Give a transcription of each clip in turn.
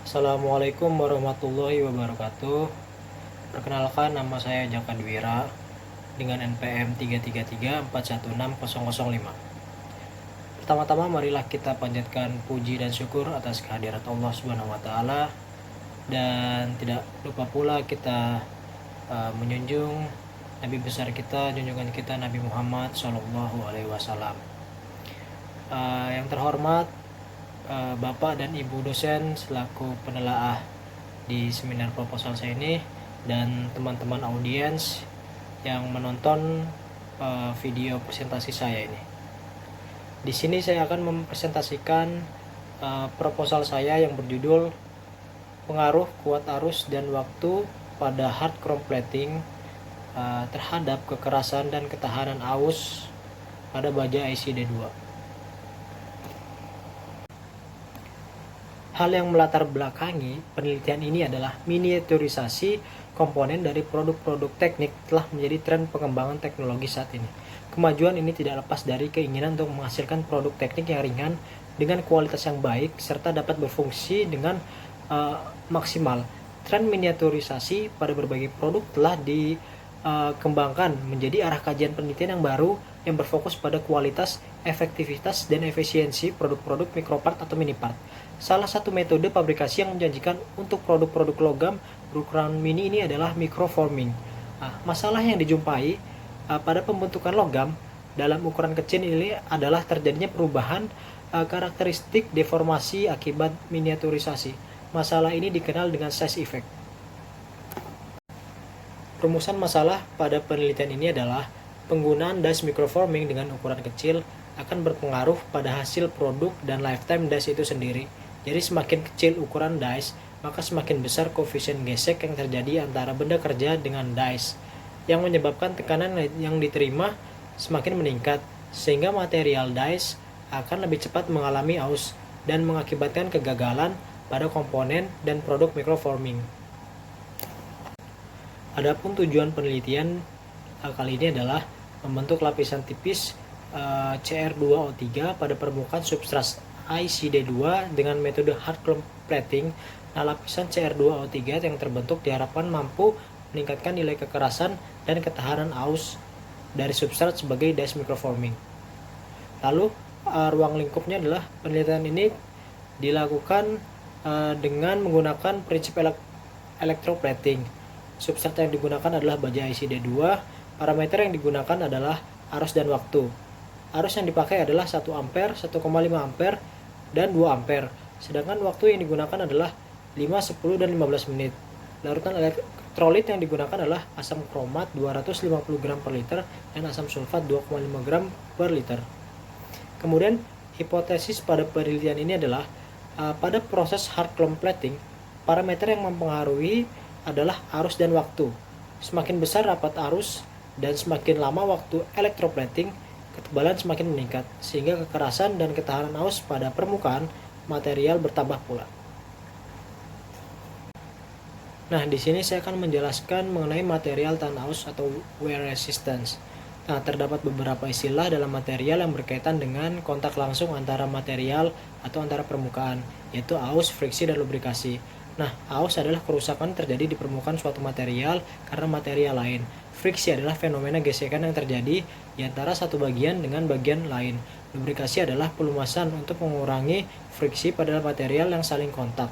Assalamualaikum warahmatullahi wabarakatuh. Perkenalkan, nama saya Jaka Dwira dengan NPM 333416005. Pertama-tama marilah kita panjatkan puji dan syukur atas kehadirat Allah Subhanahu wa taala, dan tidak lupa pula kita menjunjung Nabi besar kita, junjungan kita Nabi Muhammad Shallallahu alaihi wasallam. Yang terhormat Bapak dan Ibu dosen selaku penelaah di seminar proposal saya ini, dan teman-teman audiens yang menonton video presentasi saya ini. Di sini saya akan mempresentasikan proposal saya yang berjudul pengaruh kuat arus dan waktu pada hard chrome plating terhadap kekerasan dan ketahanan aus pada baja IC D2. Hal yang melatar belakangi penelitian ini adalah miniaturisasi komponen dari produk-produk teknik telah menjadi tren pengembangan teknologi saat ini. Kemajuan ini tidak lepas dari keinginan untuk menghasilkan produk teknik yang ringan dengan kualitas yang baik serta dapat berfungsi dengan maksimal. Tren miniaturisasi pada berbagai produk telah dikembangkan menjadi arah kajian penelitian yang baru yang berfokus pada kualitas, efektivitas, dan efisiensi produk-produk micropart atau minipart. Salah satu metode pabrikasi yang menjanjikan untuk produk-produk logam berukuran mini ini adalah microforming. Masalah yang dijumpai pada pembentukan logam dalam ukuran kecil ini adalah terjadinya perubahan karakteristik deformasi akibat miniaturisasi. Masalah ini dikenal dengan size effect. Rumusan masalah pada penelitian ini adalah penggunaan dice microforming dengan ukuran kecil akan berpengaruh pada hasil produk dan lifetime dice itu sendiri. Jadi semakin kecil ukuran dice, maka semakin besar koefisien gesek yang terjadi antara benda kerja dengan dice, yang menyebabkan tekanan yang diterima semakin meningkat, sehingga material dice akan lebih cepat mengalami aus dan mengakibatkan kegagalan pada komponen dan produk microforming. Adapun tujuan penelitian kali ini adalah membentuk lapisan tipis Cr2O3 pada permukaan substrat ICD2 dengan metode hard chrome plating. Lapisan Cr2O3 yang terbentuk diharapkan mampu meningkatkan nilai kekerasan dan ketahanan aus dari substrat sebagai dice microforming. Lalu ruang lingkupnya adalah penelitian ini dilakukan dengan menggunakan prinsip electroplating. Substrat yang digunakan adalah baja ICD2. Parameter yang digunakan adalah arus dan waktu. Arus yang dipakai adalah 1 ampere, 1,5 ampere, dan 2 ampere. Sedangkan waktu yang digunakan adalah 5, 10, dan 15 menit. Larutan elektrolit yang digunakan adalah asam kromat 250 gram per liter dan asam sulfat 2,5 gram per liter. Kemudian hipotesis pada penelitian ini adalah pada proses hard chrome plating, parameter yang mempengaruhi adalah arus dan waktu. Semakin besar rapat arus dan semakin lama waktu electroplating, ketebalan semakin meningkat, sehingga kekerasan dan ketahanan aus pada permukaan material bertambah pula. Nah, di sini saya akan menjelaskan mengenai material tahan aus atau wear resistance. Nah, terdapat beberapa istilah dalam material yang berkaitan dengan kontak langsung antara material atau antara permukaan, yaitu aus, friksi, dan lubrikasi. Nah, aus adalah kerusakan terjadi di permukaan suatu material karena material lain. Friksi adalah fenomena gesekan yang terjadi di antara satu bagian dengan bagian lain. Lubrikasi adalah pelumasan untuk mengurangi friksi pada material yang saling kontak.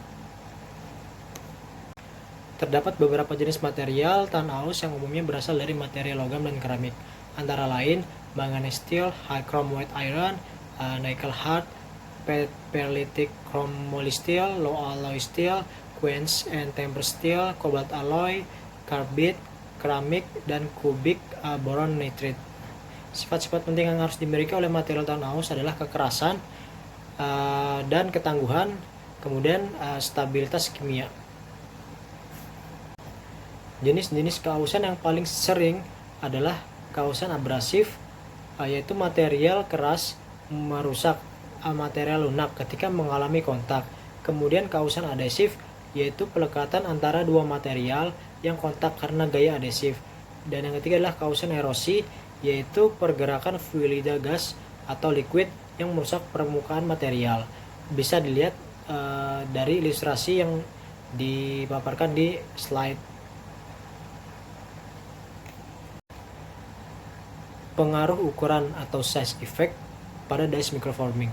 Terdapat beberapa jenis material tahan aus yang umumnya berasal dari material logam dan keramik, antara lain manganese steel, high chrome white iron, nickel hard, perlitic chrome moly steel, low alloy steel, quench and temper steel, cobalt alloy, carbide, keramik, dan kubik boron nitride. Sifat-sifat penting yang harus dimiliki oleh material tahan aus adalah kekerasan dan ketangguhan, kemudian stabilitas kimia. Jenis-jenis keausan yang paling sering adalah keausan abrasif, yaitu material keras merusak material lunak ketika mengalami kontak. Kemudian keausan adhesif, yaitu pelekatan antara dua material yang kontak karena gaya adhesif. Dan yang ketiga adalah keausan erosi, yaitu pergerakan fluida gas atau liquid yang merusak permukaan material. Bisa dilihat dari ilustrasi yang dipaparkan di slide. Pengaruh ukuran atau size effect pada dice microforming.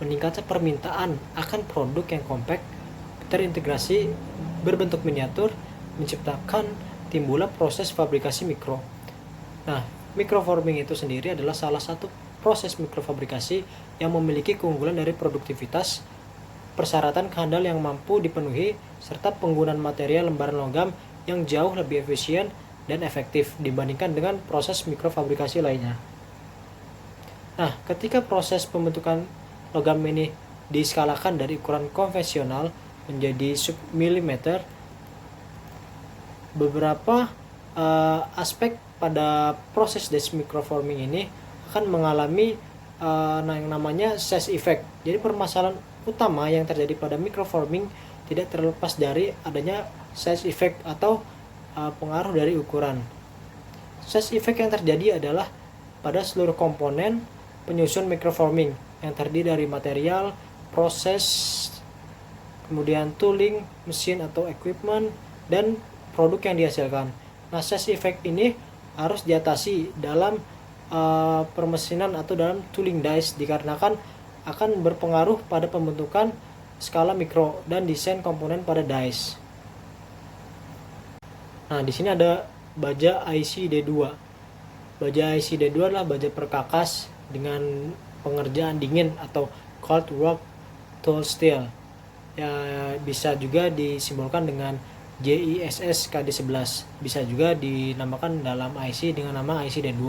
Meningkatnya permintaan akan produk yang compact, terintegrasi, berbentuk miniatur, menciptakan timbulan proses fabrikasi mikro. Nah, microforming itu sendiri adalah salah satu proses mikrofabrikasi yang memiliki keunggulan dari produktivitas, persyaratan kehandal yang mampu dipenuhi, serta penggunaan material lembaran logam yang jauh lebih efisien dan efektif dibandingkan dengan proses mikrofabrikasi lainnya. Nah, ketika proses pembentukan logam ini diskalakan dari ukuran konvensional menjadi submilimeter, beberapa aspek pada proses dice microforming ini akan mengalami yang namanya size effect. Jadi permasalahan utama yang terjadi pada microforming tidak terlepas dari adanya size effect atau pengaruh dari ukuran. Size effect yang terjadi adalah pada seluruh komponen penyusun microforming yang terdiri dari material, proses, kemudian tooling, mesin atau equipment, dan produk yang dihasilkan. Nah, size effect ini harus diatasi dalam permesinan atau dalam tooling dice dikarenakan akan berpengaruh pada pembentukan skala mikro dan desain komponen pada dice. Nah, di sini ada baja IC D2. Baja IC D2 adalah baja perkakas dengan pengerjaan dingin atau cold work tool steel. Ya, bisa juga disimbolkan dengan JISS KD11. Bisa juga dinamakan dalam IC dengan nama IC D2.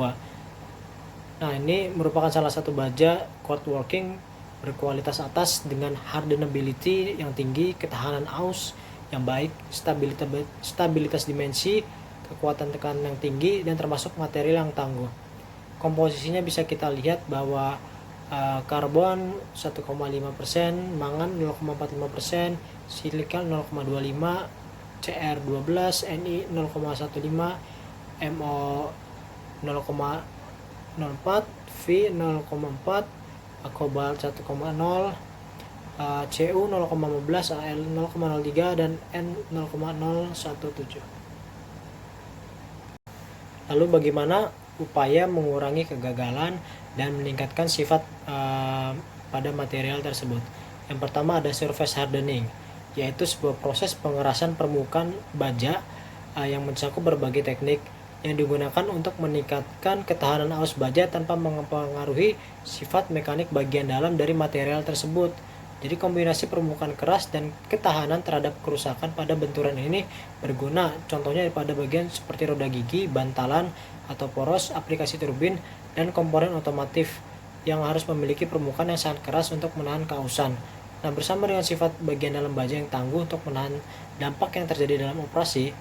Nah, ini merupakan salah satu baja cold working berkualitas atas dengan hardenability yang tinggi, ketahanan aus yang baik, stabilitas dimensi, kekuatan tekanan yang tinggi, dan termasuk material yang tangguh. Komposisinya bisa kita lihat bahwa karbon 1,5%, mangan 0,45%, silika 0,25%, CR12, Ni 0,15%, MO 0,04%, V 0,4%, kobalt 1,0%, Cu 0,15, Al 0,03, dan N 0,017. Lalu bagaimana upaya mengurangi kegagalan dan meningkatkan sifat pada material tersebut? Yang pertama ada surface hardening, yaitu sebuah proses pengerasan permukaan baja yang mencakup berbagai teknik yang digunakan untuk meningkatkan ketahanan aus baja tanpa mempengaruhi sifat mekanik bagian dalam dari material tersebut. Jadi kombinasi permukaan keras dan ketahanan terhadap kerusakan pada benturan ini berguna. Contohnya pada bagian seperti roda gigi, bantalan atau poros, aplikasi turbin, dan komponen otomotif yang harus memiliki permukaan yang sangat keras untuk menahan keausan. Nah, bersama dengan sifat bagian dalam baja yang tangguh untuk menahan dampak yang terjadi dalam operasi,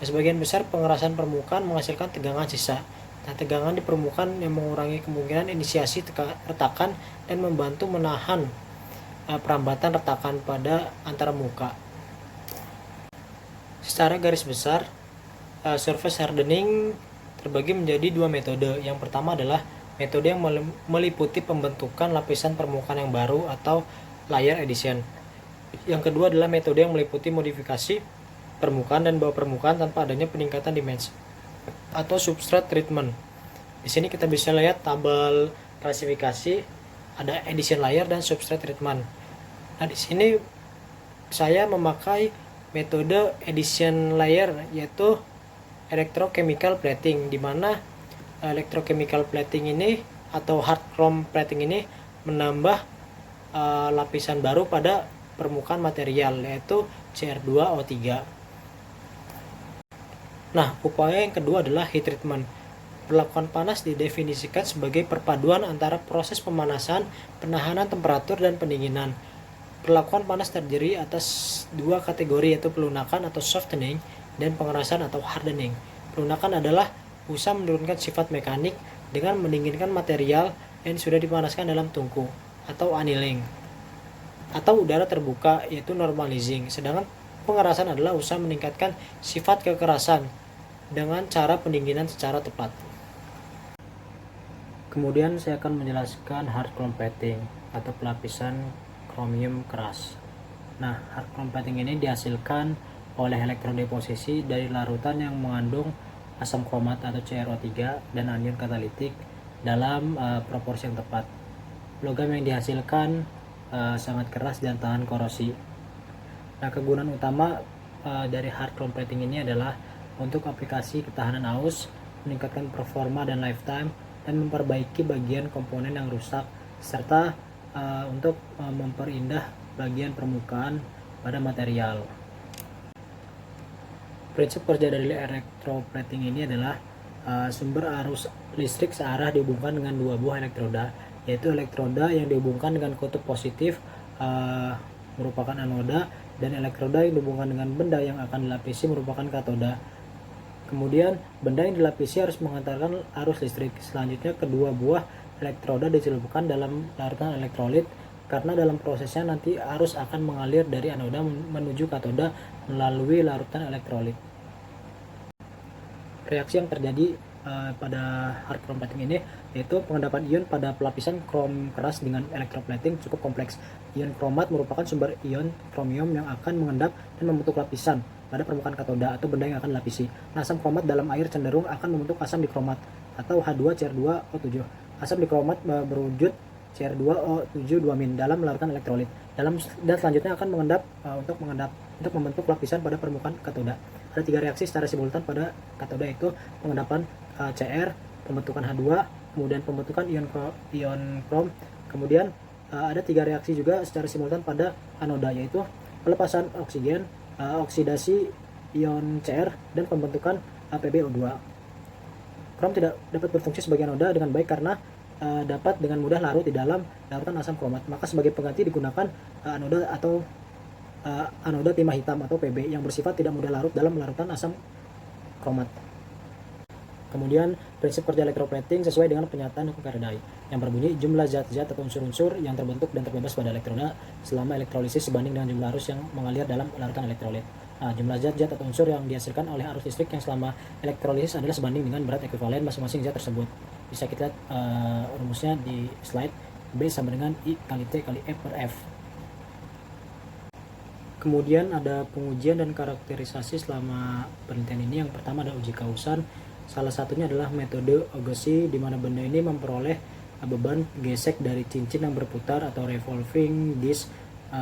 sebagian besar pengerasan permukaan menghasilkan tegangan sisa. Nah, tegangan di permukaan yang mengurangi kemungkinan inisiasi retakan dan membantu menahan perambatan retakan pada antara muka. Secara garis besar, surface hardening terbagi menjadi dua metode. Yang pertama adalah metode yang meliputi pembentukan lapisan permukaan yang baru atau layer addition. Yang kedua adalah metode yang meliputi modifikasi permukaan dan bawah permukaan tanpa adanya peningkatan dimensi atau substrate treatment. Di sini kita bisa lihat tabel klasifikasi, ada addition layer dan substrate treatment. Nah, di sini saya memakai metode addition layer, yaitu electrochemical plating, di mana electrochemical plating ini atau hard chrome plating ini menambah lapisan baru pada permukaan material, yaitu Cr2O3. Nah, upaya yang kedua adalah heat treatment. Perlakuan panas didefinisikan sebagai perpaduan antara proses pemanasan, penahanan temperatur, dan pendinginan. Perlakuan panas terdiri atas dua kategori, yaitu pelunakan atau softening dan pengerasan atau hardening. Pelunakan adalah usaha menurunkan sifat mekanik dengan mendinginkan material yang sudah dipanaskan dalam tungku atau annealing, atau udara terbuka, yaitu normalizing. Sedangkan pengerasan adalah usaha meningkatkan sifat kekerasan dengan cara pendinginan secara tepat. Kemudian saya akan menjelaskan hard chrome plating atau pelapisan kromium keras. Nah, hard chrome plating ini dihasilkan oleh elektrodeposisi dari larutan yang mengandung asam kromat atau CrO3 dan anion katalitik dalam proporsi yang tepat. Logam yang dihasilkan sangat keras dan tahan korosi. Nah, kegunaan utama dari hard chrome plating ini adalah untuk aplikasi ketahanan aus, meningkatkan performa dan lifetime, dan memperbaiki bagian komponen yang rusak, serta untuk memperindah bagian permukaan pada material. Prinsip kerja dari elektroplating ini adalah sumber arus listrik searah dihubungkan dengan dua buah elektroda, yaitu elektroda yang dihubungkan dengan kutub positif merupakan anoda, dan elektroda yang dihubungkan dengan benda yang akan dilapisi merupakan katoda. Kemudian benda yang dilapisi harus mengantarkan arus listrik. Selanjutnya kedua buah elektroda dicelupkan dalam larutan elektrolit, karena dalam prosesnya nanti arus akan mengalir dari anoda menuju katoda melalui larutan elektrolit. Reaksi yang terjadi pada hard chrome plating ini yaitu pengendapan ion pada pelapisan krom keras dengan elektroplating cukup kompleks. Ion kromat merupakan sumber ion kromium yang akan mengendap dan membentuk lapisan pada permukaan katoda atau benda yang akan dilapisi. Nah, asam kromat dalam air cenderung akan membentuk asam dikromat atau H2Cr2O7. Asam dikromat berwujud Cr2O7 2- dalam larutan elektrolit. Dan selanjutnya akan mengendap untuk membentuk lapisan pada permukaan katoda. Ada 3 reaksi secara simultan pada katoda, yaitu pengendapan Cr, pembentukan H2, kemudian pembentukan ion krom. Kemudian ada 3 reaksi juga secara simultan pada anoda, yaitu pelepasan oksigen, oksidasi ion Cr, dan pembentukan PbO2. Krom tidak dapat berfungsi sebagai anoda dengan baik karena dapat dengan mudah larut di dalam larutan asam kromat. Maka sebagai pengganti digunakan anoda atau anoda timah hitam atau Pb yang bersifat tidak mudah larut dalam larutan asam kromat. Kemudian prinsip kerja elektroplating sesuai dengan pernyataan hukum Faraday yang berbunyi jumlah zat-zat atau unsur-unsur yang terbentuk dan terbebas pada elektroda selama elektrolisis sebanding dengan jumlah arus yang mengalir dalam larutan elektrolit. Nah, jumlah zat-zat atau unsur yang dihasilkan oleh arus listrik yang selama elektrolisis adalah sebanding dengan berat ekuivalen masing-masing zat tersebut. Bisa kita lihat rumusnya di slide. B sama dengan I kali T kali E per F. Kemudian ada pengujian dan karakterisasi selama penelitian ini. Yang pertama ada uji kausan. Salah satunya adalah metode Agassi, di mana benda ini memperoleh beban gesek dari cincin yang berputar atau revolving disc.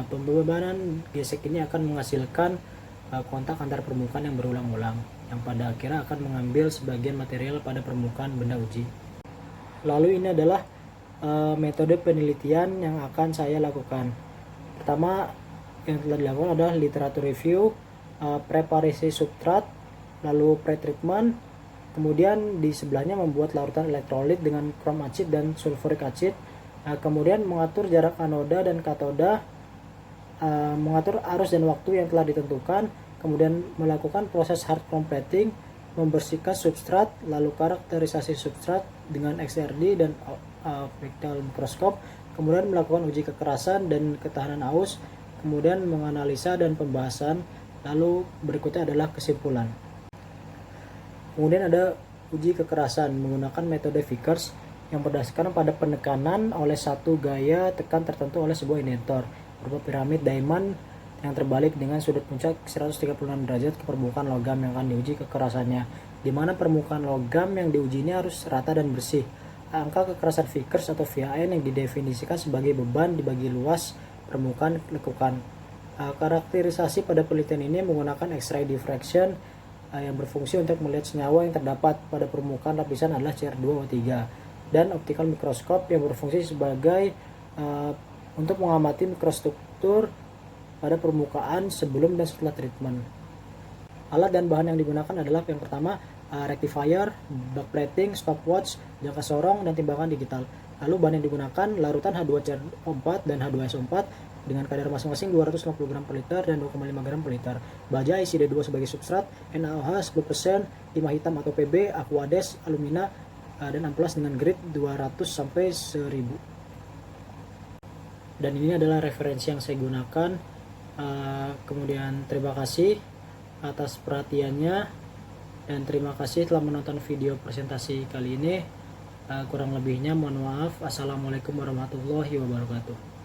Pembebanan gesek ini akan menghasilkan kontak antar permukaan yang berulang-ulang, yang pada akhirnya akan mengambil sebagian material pada permukaan benda uji. Lalu ini adalah metode penelitian yang akan saya lakukan. Pertama yang telah dilakukan adalah literatur review, preparasi substrat, lalu pretreatment, kemudian di sebelahnya membuat larutan elektrolit dengan krom acid dan sulfuric acid, kemudian mengatur jarak anoda dan katoda, mengatur arus dan waktu yang telah ditentukan, kemudian melakukan proses hard chrome plating, membersihkan substrat, lalu karakterisasi substrat dengan XRD dan optical mikroskop, kemudian melakukan uji kekerasan dan ketahanan aus, kemudian menganalisa dan pembahasan, lalu berikutnya adalah kesimpulan. Kemudian ada uji kekerasan menggunakan metode Vickers yang berdasarkan pada penekanan oleh satu gaya tekan tertentu oleh sebuah indentor berupa piramid diamond yang terbalik dengan sudut puncak 136 derajat ke permukaan logam yang akan diuji kekerasannya, di mana permukaan logam yang diuji ini harus rata dan bersih. Angka kekerasan Vickers atau VAN yang didefinisikan sebagai beban dibagi luas permukaan lekukan. Karakterisasi pada penelitian ini menggunakan X-ray diffraction yang berfungsi untuk melihat senyawa yang terdapat pada permukaan lapisan adalah Cr2O3, dan optical mikroskop yang berfungsi sebagai untuk mengamati mikrostruktur pada permukaan sebelum dan setelah treatment. Alat dan bahan yang digunakan adalah yang pertama rectifier, backplating, stopwatch, jangka sorong, dan timbangan digital. Lalu bahan yang digunakan larutan H2CrO4 dan H2SO4 dengan kadar masing-masing 250 gram per liter dan 2,5 gram per liter. Baja ICD2 sebagai substrat, NaOH 10%, timah hitam atau Pb, Aquades, alumina, dan amplas dengan grade 200 sampai 1000. Dan ini adalah referensi yang saya gunakan. Kemudian terima kasih atas perhatiannya, dan terima kasih telah menonton video presentasi kali ini. Kurang lebihnya mohon maaf. Assalamualaikum warahmatullahi wabarakatuh.